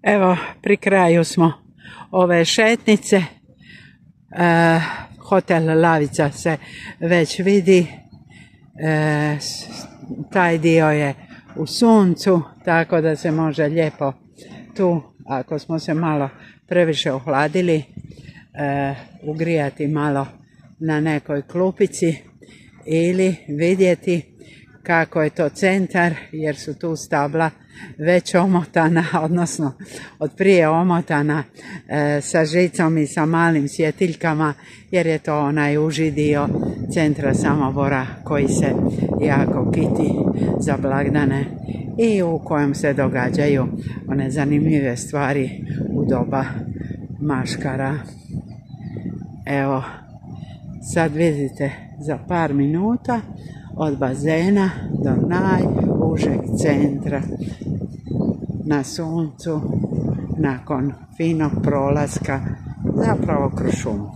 Evo, pri kraju smo ove šetnice. Hotel Lavica se već vidi. Taj dio je u suncu, tako da se može lijepo tu, ako smo se malo previše ohladili, ugrijati malo na nekoj klupici ili vidjeti kako je to centar, jer su tu stabla već omotana, odnosno od prije omotana sa žicom i sa malim svjetiljkama, jer je to onaj uži dio centra Samobora koji se jako kiti za blagdane i u kojem se događaju one zanimljive stvari u doba maškara. Evo, sad vidite za par minuta od bazena do najužeg centra na suncu nakon finog prolaska zapravo kroz šumu.